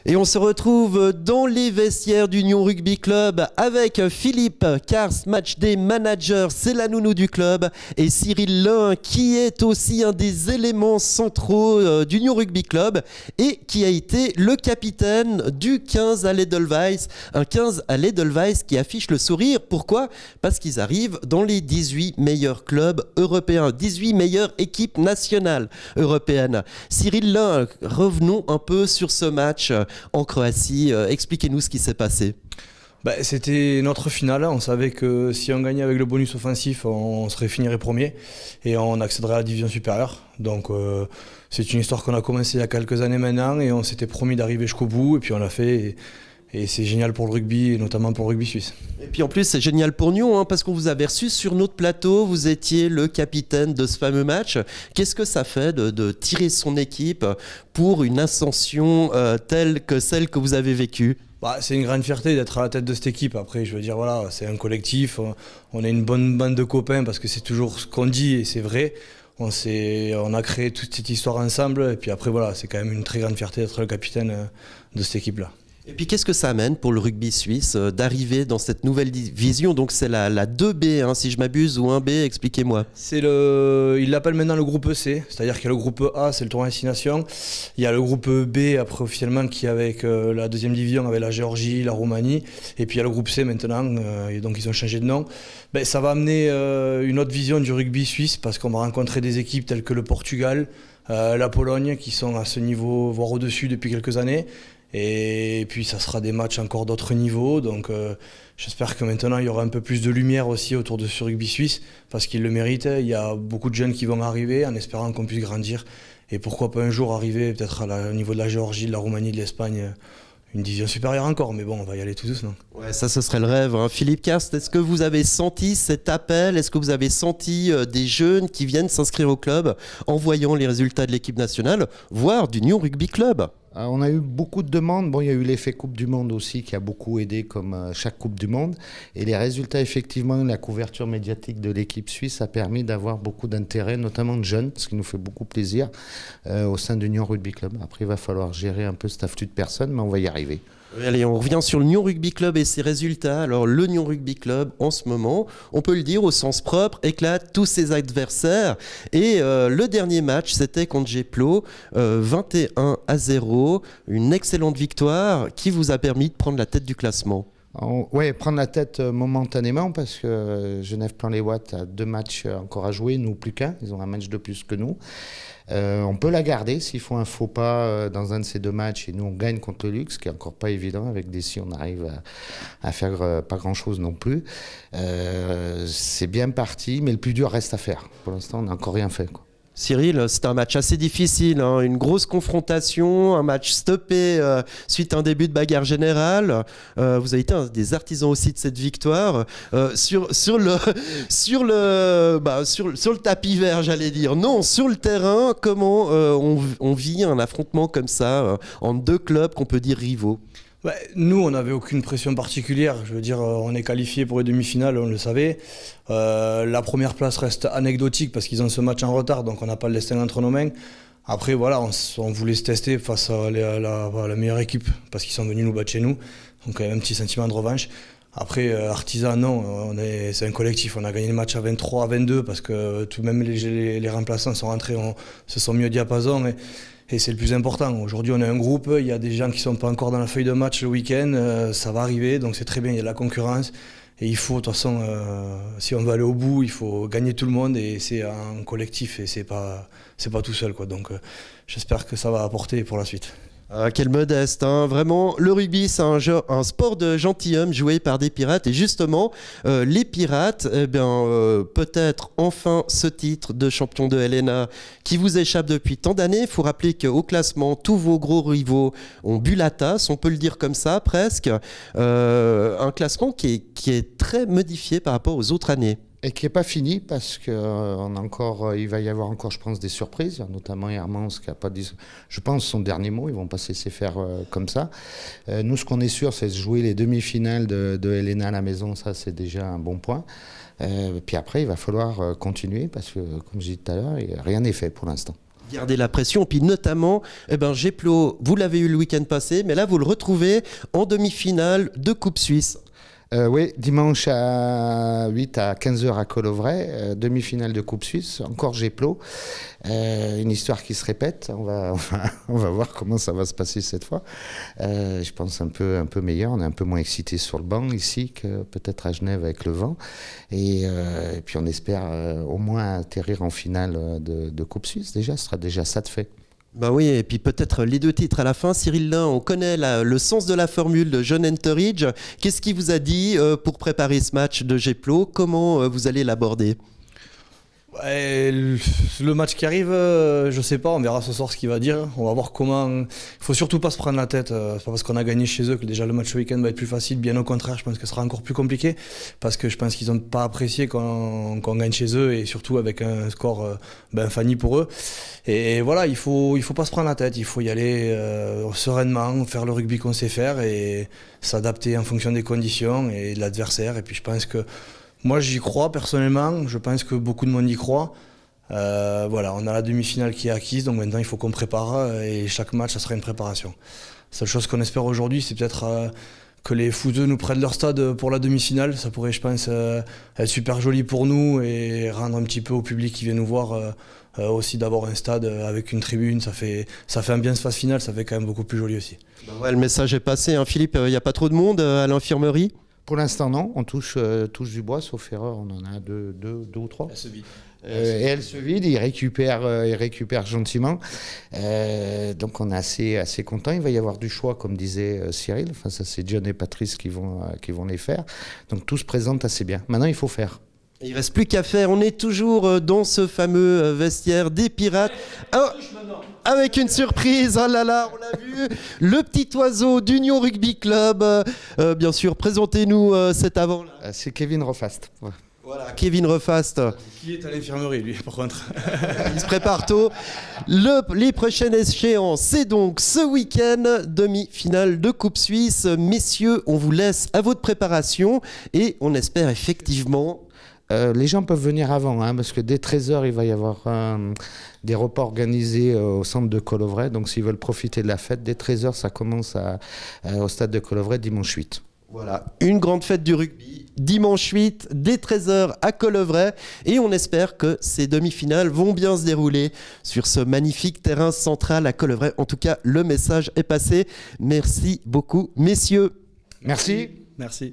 Et on se retrouve dans les vestiaires d'Union Rugby Club avec Philippe Kars, match des managers, c'est la nounou du club, et Cyril Lin qui est aussi un des éléments centraux d'Union Rugby Club et qui a été le capitaine du 15 à l'Edelweiss. Un 15 à l'Edelweiss qui affiche le sourire. Pourquoi ? Parce qu'ils arrivent dans les 18 meilleurs clubs européens, 18 meilleures équipes nationales européennes. Cyril Lin, revenons un peu sur ce match en Croatie. Expliquez-nous ce qui s'est passé. C'était notre finale, on savait que si on gagnait avec le bonus offensif, on finirait premier et on accéderait à la division supérieure. Donc c'est une histoire qu'on a commencé il y a quelques années maintenant et on s'était promis d'arriver jusqu'au bout et puis on l'a fait. Et c'est génial pour le rugby, et notamment pour le rugby suisse. Et puis en plus, c'est génial pour nous, parce qu'on vous avait reçu sur notre plateau, vous étiez le capitaine de ce fameux match. Qu'est-ce que ça fait de tirer son équipe pour une ascension telle que celle que vous avez vécue ? C'est une grande fierté d'être à la tête de cette équipe. Après, je veux dire, voilà, c'est un collectif, on est une bonne bande de copains parce que c'est toujours ce qu'on dit et c'est vrai. On a créé toute cette histoire ensemble et puis après, voilà, c'est quand même une très grande fierté d'être le capitaine de cette équipe-là. Et puis qu'est-ce que ça amène pour le rugby suisse d'arriver dans cette nouvelle division ? Donc c'est la 2B, si je m'abuse, ou 1B, expliquez-moi. Ils l'appellent maintenant le groupe C, c'est-à-dire qu'il y a le groupe A, c'est le tournoi destination. Il y a le groupe B, après officiellement, qui est avec la deuxième division, avec la Géorgie, la Roumanie. Et puis il y a le groupe C maintenant, et donc ils ont changé de nom. Ça va amener une autre vision du rugby suisse, parce qu'on va rencontrer des équipes telles que le Portugal, la Pologne, qui sont à ce niveau, voire au-dessus depuis quelques années. Et puis ça sera des matchs encore d'autres niveaux, donc j'espère que maintenant il y aura un peu plus de lumière aussi autour de ce rugby suisse, parce qu'il le mérite. Il y a beaucoup de jeunes qui vont arriver en espérant qu'on puisse grandir, et pourquoi pas un jour arriver peut-être au niveau de la Géorgie, de la Roumanie, de l'Espagne, une division supérieure encore, mais bon, on va y aller tout doucement. Ouais, ça, ce serait le rêve. Philippe Karst, est-ce que vous avez senti cet appel ? Est-ce que vous avez senti des jeunes qui viennent s'inscrire au club en voyant les résultats de l'équipe nationale, voire d'Union Rugby Club ? On a eu beaucoup de demandes. Bon, il y a eu l'effet Coupe du Monde aussi qui a beaucoup aidé, comme chaque Coupe du Monde. Et les résultats, effectivement, la couverture médiatique de l'équipe suisse a permis d'avoir beaucoup d'intérêt, notamment de jeunes, ce qui nous fait beaucoup plaisir au sein d'Union Rugby Club. Après, il va falloir gérer un peu cet afflux de personnes, mais on va y arriver. Allez, on revient sur le Nyon Rugby Club et ses résultats. Alors, le Nyon Rugby Club, en ce moment, on peut le dire au sens propre, éclate tous ses adversaires. Et le dernier match, c'était contre Geplo, 21-0. Une excellente victoire qui vous a permis de prendre la tête du classement. Oui, prendre la tête momentanément parce que Genève-Plan-les-Ouates a 2 matchs encore à jouer, nous plus qu'un. Ils ont un match de plus que nous. On peut la garder s'il faut un faux pas dans un de ces 2 matchs et nous on gagne contre le Luxe, ce qui est encore pas évident. Avec Dessy, on arrive à faire pas grand-chose non plus. C'est bien parti, mais le plus dur reste à faire. Pour l'instant, on n'a encore rien fait, quoi. Cyril, c'était un match assez difficile, une grosse confrontation, un match stoppé suite à un début de bagarre générale. Vous avez été un des artisans aussi de cette victoire. Sur le tapis vert, j'allais dire. Non, sur le terrain, comment on vit un affrontement comme ça entre 2 clubs qu'on peut dire rivaux ? Nous, on n'avait aucune pression particulière. Je veux dire, on est qualifié pour les demi-finales, on le savait. La première place reste anecdotique parce qu'ils ont ce match en retard, donc on n'a pas le destin entre nos mains. Après, voilà, on voulait se tester face à la meilleure équipe parce qu'ils sont venus nous battre chez nous. Donc, il y a un petit sentiment de revanche. Après, Artisan, non, c'est un collectif. On a gagné le match à 23, à 22 parce que tout de même les remplaçants sont rentrés, se sont mis au diapason. Et c'est le plus important. Aujourd'hui, on est un groupe, il y a des gens qui ne sont pas encore dans la feuille de match le week-end, ça va arriver, donc c'est très bien, il y a de la concurrence. Et il faut, de toute façon, si on veut aller au bout, il faut gagner tout le monde et c'est un collectif et c'est pas tout seul, quoi. Donc j'espère que ça va apporter pour la suite. Quel modeste, Vraiment, le rugby, c'est un sport de gentilhomme joué par des pirates. Et justement, les pirates, peut-être enfin ce titre de champion de LNA qui vous échappe depuis tant d'années. Il faut rappeler qu'au classement, tous vos gros rivaux ont bu la tasse, on peut le dire comme ça, presque. Un classement qui est très modifié par rapport aux autres années. Et qui n'est pas fini parce qu'il va y avoir encore, je pense, des surprises, notamment Hermans qui n'a pas dit, je pense, son dernier mot. Ils ne vont pas se laisser faire comme ça. Nous, ce qu'on est sûr, c'est de jouer les demi-finales de LNA à la maison. Ça, c'est déjà un bon point. Puis après, il va falloir continuer parce que, comme je disais tout à l'heure, rien n'est fait pour l'instant. Garder la pression, puis notamment, Geplo, vous l'avez eu le week-end passé, mais là vous le retrouvez en demi-finale de Coupe Suisse. Oui, dimanche à 8 à 15h à Colovray, demi-finale de Coupe Suisse, encore Geplo. Une histoire qui se répète, on va voir comment ça va se passer cette fois. Je pense un peu meilleur, on est un peu moins excité sur le banc ici que peut-être à Genève avec le vent. Et puis on espère au moins atterrir en finale de Coupe Suisse déjà, ce sera déjà ça de fait. Ben oui, et puis peut-être les 2 titres à la fin. Cyril Lin, on connaît le sens de la formule de John Enteridge. Qu'est-ce qu'il vous a dit pour préparer ce match de Geplo? Comment vous allez l'aborder? Ouais, le match qui arrive, je sais pas, on verra ce soir ce qu'il va dire. On va voir comment. Il faut surtout pas se prendre la tête. C'est pas parce qu'on a gagné chez eux que déjà le match week-end va être plus facile. Bien au contraire, je pense que ce sera encore plus compliqué parce que je pense qu'ils ont pas apprécié qu'on gagne chez eux et surtout avec un score Fanny pour eux. Et voilà, il faut pas se prendre la tête. Il faut y aller sereinement, faire le rugby qu'on sait faire et s'adapter en fonction des conditions et de l'adversaire. Et puis je pense que moi j'y crois personnellement, je pense que beaucoup de monde y croit. Voilà, on a la demi-finale qui est acquise, donc maintenant il faut qu'on prépare et chaque match ça sera une préparation. La seule chose qu'on espère aujourd'hui c'est peut-être que les footeux nous prennent leur stade pour la demi-finale. Ça pourrait je pense être super joli pour nous et rendre un petit peu au public qui vient nous voir aussi d'avoir un stade avec une tribune. Ça fait ambiance phase finale, ça fait quand même beaucoup plus joli aussi. Ouais, le message est passé, hein, Philippe, il n'y a pas trop de monde à l'infirmerie? Pour l'instant, non. On touche du bois, sauf erreur. On en a deux ou trois. Elle se vide. Et elle se vide, il récupère gentiment. Donc on est assez content. Il va y avoir du choix, comme disait Cyril. Enfin, ça, c'est John et Patrice qui vont les faire. Donc tout se présente assez bien. Maintenant, il faut faire. Il ne reste plus qu'à faire. On est toujours dans ce fameux vestiaire des Pirates. Oh, avec une surprise, oh là là, on l'a vu. Le petit oiseau d'Union Rugby Club. Bien sûr, présentez-nous cet avant. C'est Kevin Rofast. Ouais. Voilà, Kevin Rofast. Qui est à l'infirmerie, lui, par contre. Il se prépare tôt. Les prochaines échéances, c'est donc ce week-end, demi-finale de Coupe Suisse. Messieurs, on vous laisse à votre préparation et on espère effectivement... les gens peuvent venir avant, hein, parce que dès 13h, il va y avoir des repas organisés au centre de Colovray. Donc s'ils veulent profiter de la fête, dès 13h, ça commence au stade de Colovray dimanche 8. Voilà, une grande fête du rugby, dimanche 8, dès 13h à Colovray. Et on espère que ces demi-finales vont bien se dérouler sur ce magnifique terrain central à Colovray. En tout cas, le message est passé. Merci beaucoup, messieurs. Merci. Merci.